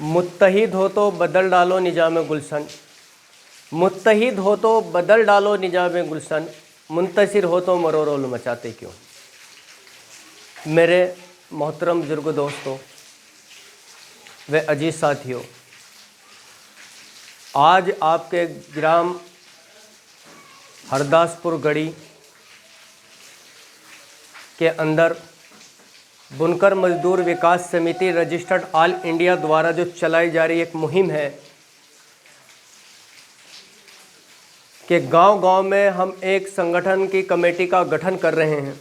मुत्तहिद हो तो बदल डालो निजाम गुलशन, मुत्तहिद हो तो बदल डालो निजाम गुलशन, मुंतशिर हो तो मरो रोल मचाते क्यों। मेरे मोहतरम बुजुर्ग दोस्तों व अजीज साथियों, आज आपके ग्राम हरदासपुर गढ़ी के अंदर बुनकर मजदूर विकास समिति रजिस्टर्ड ऑल इंडिया द्वारा जो चलाई जा रही एक मुहिम है कि गांव-गांव में हम एक संगठन की कमेटी का गठन कर रहे हैं,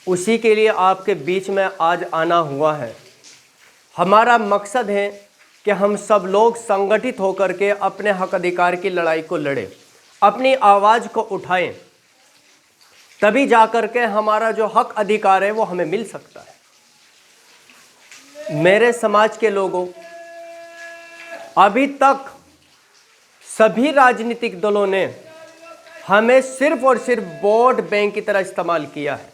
उसी के लिए आपके बीच में आज आना हुआ है। हमारा मकसद है कि हम सब लोग संगठित होकर के अपने हक अधिकार की लड़ाई को लड़ें, अपनी आवाज़ को उठाएं, तभी जाकर के हमारा जो हक अधिकार है वो हमें मिल सकता है। मेरे समाज के लोगों, अभी तक सभी राजनीतिक दलों ने हमें सिर्फ और सिर्फ वोट बैंक की तरह इस्तेमाल किया है।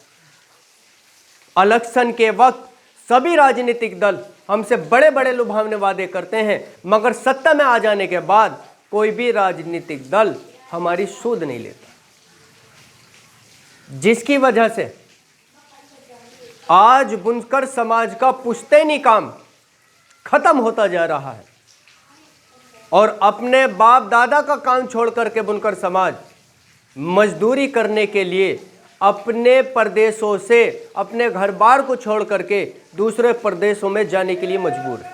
इलेक्शन के वक्त सभी राजनीतिक दल हमसे बड़े बड़े लुभावने वादे करते हैं, मगर सत्ता में आ जाने के बाद कोई भी राजनीतिक दल हमारी सूद नहीं लेता, जिसकी वजह से आज बुनकर समाज का पुश्तैनी काम खत्म होता जा रहा है और अपने बाप दादा का काम छोड़ करके बुनकर समाज मजदूरी करने के लिए अपने प्रदेशों से, अपने घर बार को छोड़ करके दूसरे प्रदेशों में जाने के लिए मजबूर है।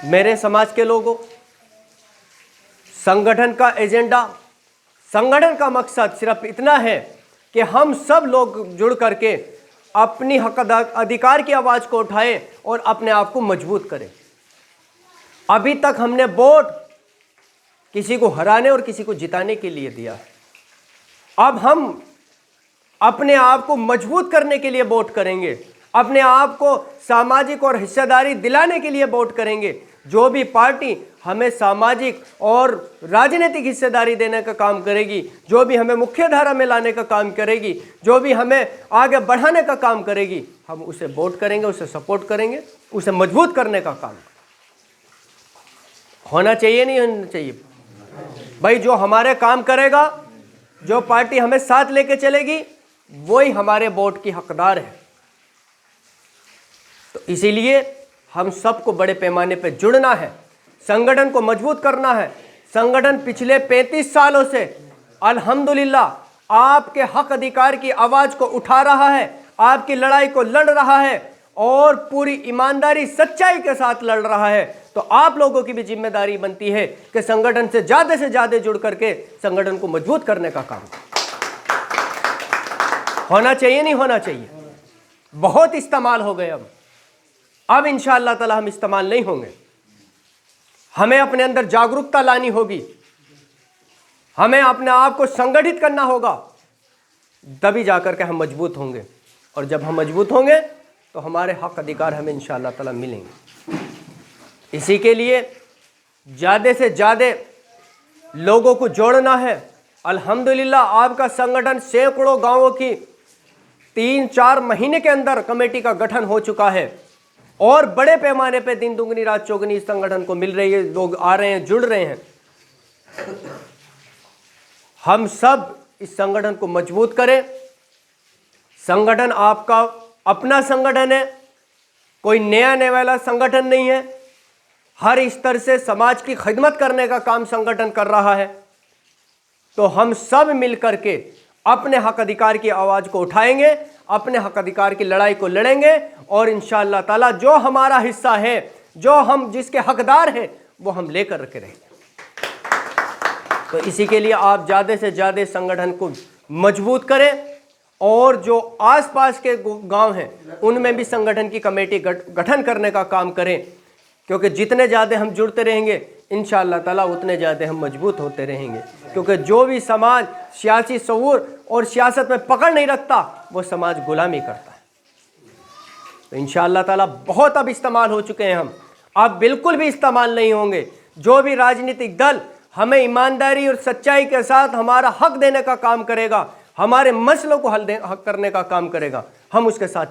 मेरे समाज के लोगों, संगठन का एजेंडा, संगठन का मकसद सिर्फ इतना है कि हम सब लोग जुड़ करके अपनी हक अधिकार की आवाज़ को उठाएं और अपने आप को मजबूत करें। अभी तक हमने वोट किसी को हराने और किसी को जिताने के लिए दिया है, अब हम अपने आप को मजबूत करने के लिए वोट करेंगे, अपने आप को सामाजिक और हिस्सेदारी दिलाने के लिए वोट करेंगे। जो भी पार्टी हमें सामाजिक और राजनीतिक हिस्सेदारी देने का काम करेगी, जो भी हमें मुख्य धारा में लाने का काम करेगी, जो भी हमें आगे बढ़ाने का काम करेगी, हम उसे वोट करेंगे, उसे सपोर्ट करेंगे, उसे मजबूत करने का काम होना चाहिए। नहीं होना चाहिए भाई, जो हमारे काम करेगा, जो पार्टी हमें साथ लेके चलेगी, वही हमारे वोट की हकदार है। तो इसीलिए हम सबको बड़े पैमाने पर जुड़ना है, संगठन को मजबूत करना है। संगठन पिछले 35 सालों से अल्हम्दुलिल्लाह आपके हक अधिकार की आवाज को उठा रहा है, आपकी लड़ाई को लड़ रहा है और पूरी ईमानदारी सच्चाई के साथ लड़ रहा है। तो आप लोगों की भी जिम्मेदारी बनती है कि संगठन से ज्यादा जुड़ करके संगठन को मजबूत करने का काम होना चाहिए। नहीं होना चाहिए। बहुत इस्तेमाल हो गए, अब इंशाअल्लाह ताला हम इस्तेमाल नहीं होंगे। हमें अपने अंदर जागरूकता लानी होगी, हमें अपने आप को संगठित करना होगा, तभी जाकर के हम मजबूत होंगे। और जब हम मजबूत होंगे तो हमारे हक अधिकार हमें इंशाअल्लाह ताला मिलेंगे। इसी के लिए ज़्यादा से ज़्यादा लोगों को जोड़ना है। अल्हम्दुलिल्लाह आपका संगठन सैकड़ों गांवों की 3-4 महीने के अंदर कमेटी का गठन हो चुका है और बड़े पैमाने पे दिन दुगनी रात चौगनी इस संगठन को मिल रही है, लोग आ रहे हैं, जुड़ रहे हैं। हम सब इस संगठन को मजबूत करें। संगठन आपका अपना संगठन है, कोई नया वाला संगठन नहीं है। हर स्तर से समाज की खिदमत करने का काम संगठन कर रहा है। तो हम सब मिलकर के अपने हक अधिकार की आवाज़ को उठाएंगे, अपने हक अधिकार की लड़ाई को लड़ेंगे और इंशाअल्लाह ताला जो हमारा हिस्सा है, जो हम जिसके हकदार हैं, वो हम लेकर के रहेंगे। तो इसी के लिए आप ज़्यादा से ज़्यादा संगठन को मजबूत करें और जो आसपास के गांव हैं उनमें भी संगठन की कमेटी गठन करने का काम करें, क्योंकि जितने ज़्यादा हम जुड़ते रहेंगे इंशाअल्लाह ताला उतने ज़्यादा हम मजबूत होते रहेंगे। क्योंकि जो भी समाज सियासी शऊर और सियासत में पकड़ नहीं रखता, वो समाज गुलामी करता है। तो इंशाअल्लाह ताला बहुत अब इस्तेमाल हो चुके हैं हम, अब बिल्कुल भी इस्तेमाल नहीं होंगे। जो भी राजनीतिक दल हमें ईमानदारी और सच्चाई के साथ हमारा हक देने का काम करेगा, हमारे मसलों को हल करने का काम करेगा, हम उसके साथ